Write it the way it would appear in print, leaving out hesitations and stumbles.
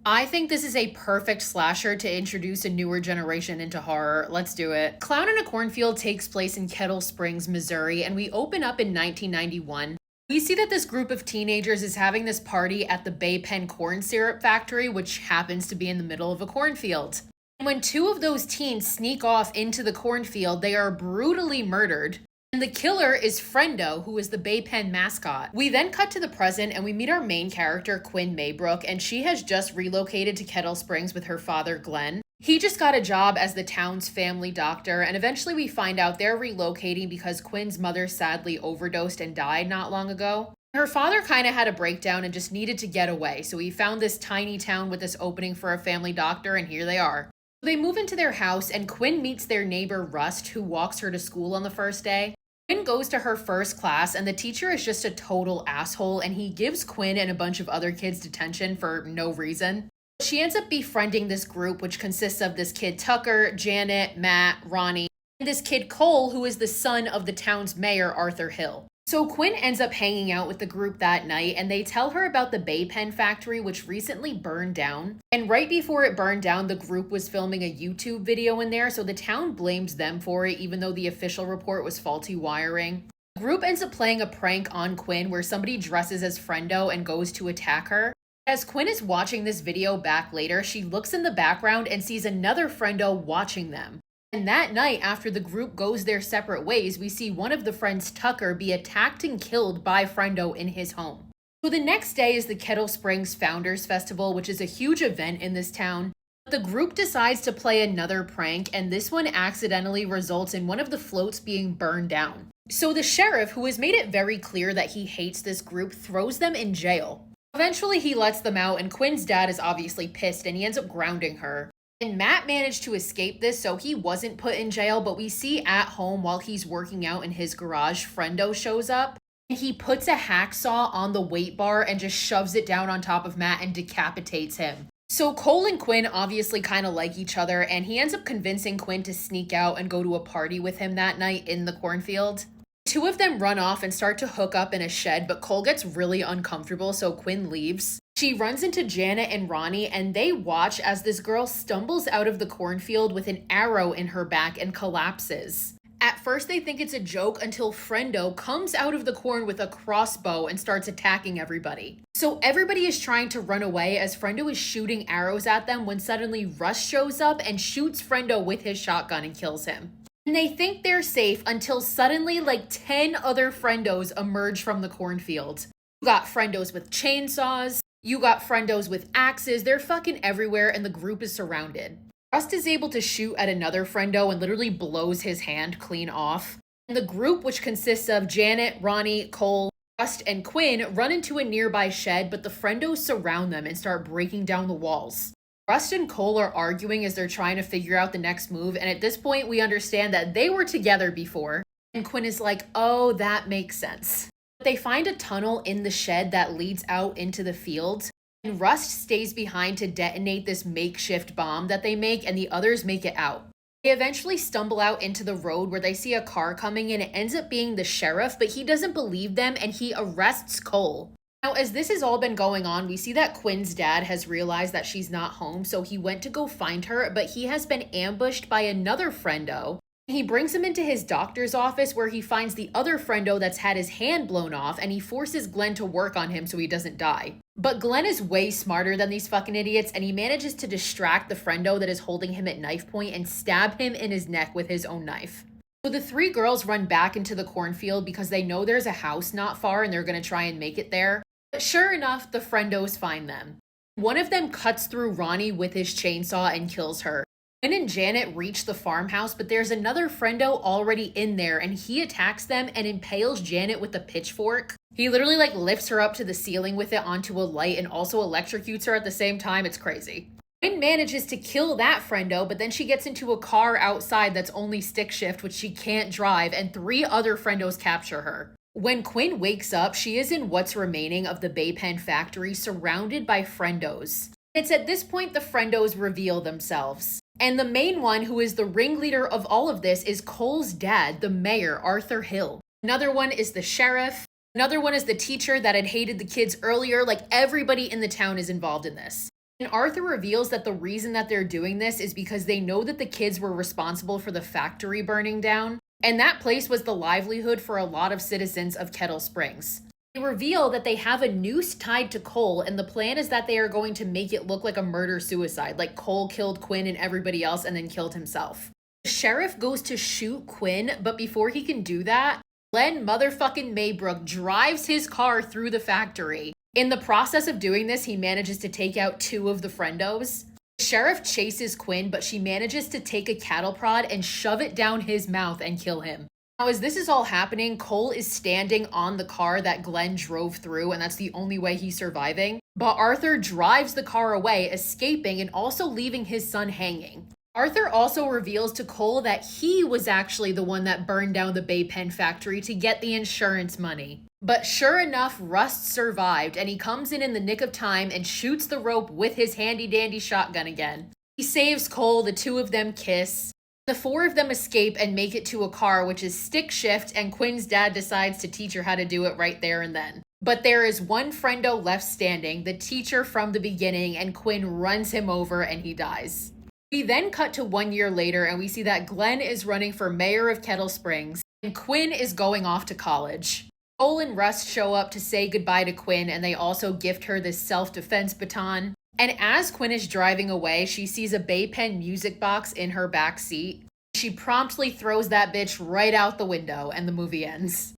I think this is a perfect slasher to introduce a newer generation into horror. Let's do it. Clown in a Cornfield takes place in Kettle Springs, Missouri, and we open up in 1991. We see that this group of teenagers is having this party at the Bay Pen corn syrup factory, which happens to be in the middle of a cornfield. And when two of those teens sneak off into the cornfield, they are brutally murdered. And the killer is Friendo, who is the Bay Pen mascot. We then cut to the present and we meet our main character, Quinn Maybrook, and she has just relocated to Kettle Springs with her father, Glenn. He just got a job as the town's family doctor, and eventually we find out they're relocating because Quinn's mother sadly overdosed and died not long ago. Her father kind of had a breakdown and just needed to get away, so he found this tiny town with this opening for a family doctor, and here they are. They move into their house, and Quinn meets their neighbor, Rust, who walks her to school on the first day. Quinn goes to her first class, and the teacher is just a total asshole, and he gives Quinn and a bunch of other kids detention for no reason. She ends up befriending this group, which consists of this kid Tucker, Janet, Matt, Ronnie, and this kid Cole, who is the son of the town's mayor, Arthur Hill. So Quinn ends up hanging out with the group that night, and they tell her about the Bay Pen factory, which recently burned down. And right before it burned down, the group was filming a YouTube video in there, so the town blames them for it, even though the official report was faulty wiring. The group ends up playing a prank on Quinn where somebody dresses as Friendo and goes to attack her. As Quinn is watching this video back later, she looks in the background and sees another Friendo watching them. And that night, after the group goes their separate ways, we see one of the friends, Tucker, be attacked and killed by Friendo in his home. So the next day is the Kettle Springs Founders Festival, which is a huge event in this town. The group decides to play another prank, and this one accidentally results in one of the floats being burned down. So the sheriff, who has made it very clear that he hates this group, throws them in jail. Eventually he lets them out, and Quinn's dad is obviously pissed, and he ends up grounding her. And Matt managed to escape this, so he wasn't put in jail, but we see at home while he's working out in his garage, Friendo shows up. And he puts a hacksaw on the weight bar and just shoves it down on top of Matt and decapitates him. So Cole and Quinn obviously kind of like each other, and he ends up convincing Quinn to sneak out and go to a party with him that night in the cornfield. Two of them run off and start to hook up in a shed, but Cole gets really uncomfortable, so Quinn leaves. She runs into Janet and Ronnie, and they watch as this girl stumbles out of the cornfield with an arrow in her back and collapses. At first, they think it's a joke until Friendo comes out of the corn with a crossbow and starts attacking everybody. So everybody is trying to run away as Friendo is shooting arrows at them when suddenly Russ shows up and shoots Friendo with his shotgun and kills him. And they think they're safe until suddenly like 10 other Friendos emerge from the cornfield. You got Friendos with chainsaws. You got Friendos with axes. They're fucking everywhere, and the group is surrounded. Rust is able to shoot at another Friendo and literally blows his hand clean off. And the group, which consists of Janet, Ronnie, Cole, Rust, and Quinn, run into a nearby shed, but the Friendos surround them and start breaking down the walls. Rust and Cole are arguing as they're trying to figure out the next move, and at this point we understand that they were together before. And Quinn is like, oh, that makes sense. They find a tunnel in the shed that leads out into the field, and Rust stays behind to detonate this makeshift bomb that they make, and the others make it out. They eventually stumble out into the road where they see a car coming, and it ends up being the sheriff, but he doesn't believe them and he arrests Cole. Now, as this has all been going on, we see that Quinn's dad has realized that she's not home, so he went to go find her, but he has been ambushed by another Friendo. He brings him into his doctor's office where he finds the other Friendo that's had his hand blown off, and he forces Glenn to work on him so he doesn't die. But Glenn is way smarter than these fucking idiots, and he manages to distract the Friendo that is holding him at knife point and stab him in his neck with his own knife. So the three girls run back into the cornfield because they know there's a house not far and they're going to try and make it there. But sure enough, the Friendos find them. One of them cuts through Ronnie with his chainsaw and kills her. Quinn and Janet reach the farmhouse, but there's another Friendo already in there, and he attacks them and impales Janet with a pitchfork. He literally lifts her up to the ceiling with it onto a light and also electrocutes her at the same time. It's crazy. Quinn manages to kill that Friendo, but then she gets into a car outside that's only stick shift, which she can't drive, and 3 other Friendos capture her. When Quinn wakes up, she is in what's remaining of the Bay Pen factory, surrounded by Friendos. It's at this point the Friendos reveal themselves. And the main one, who is the ringleader of all of this, is Cole's dad, the mayor, Arthur Hill. Another one is the sheriff. Another one is the teacher that had hated the kids earlier. Everybody in the town is involved in this. And Arthur reveals that the reason that they're doing this is because they know that the kids were responsible for the factory burning down, and that place was the livelihood for a lot of citizens of Kettle Springs. They reveal that they have a noose tied to Cole, and the plan is that they are going to make it look like a murder-suicide, like Cole killed Quinn and everybody else and then killed himself. The sheriff goes to shoot Quinn, but before he can do that, Glenn motherfucking Maybrook drives his car through the factory. In the process of doing this, he manages to take out 2 of the friendos. The sheriff chases Quinn, but she manages to take a cattle prod and shove it down his mouth and kill him. Now, as this is all happening, Cole is standing on the car that Glenn drove through, and that's the only way he's surviving. But Arthur drives the car away, escaping and also leaving his son hanging. Arthur also reveals to Cole that he was actually the one that burned down the Bay Pen factory to get the insurance money. But sure enough, Rust survived, and he comes in the nick of time and shoots the rope with his handy-dandy shotgun again. He saves Cole, the 2 of them kiss. The 4 of them escape and make it to a car, which is stick shift, and Quinn's dad decides to teach her how to do it right there and then. But there is one friendo left standing, the teacher from the beginning, and Quinn runs him over and he dies. We then cut to 1 year later, and we see that Glenn is running for mayor of Kettle Springs, and Quinn is going off to college. Cole and Rust show up to say goodbye to Quinn, and they also gift her this self-defense baton. And as Quinn is driving away, she sees a Bay Pen music box in her back seat. She promptly throws that bitch right out the window, and the movie ends.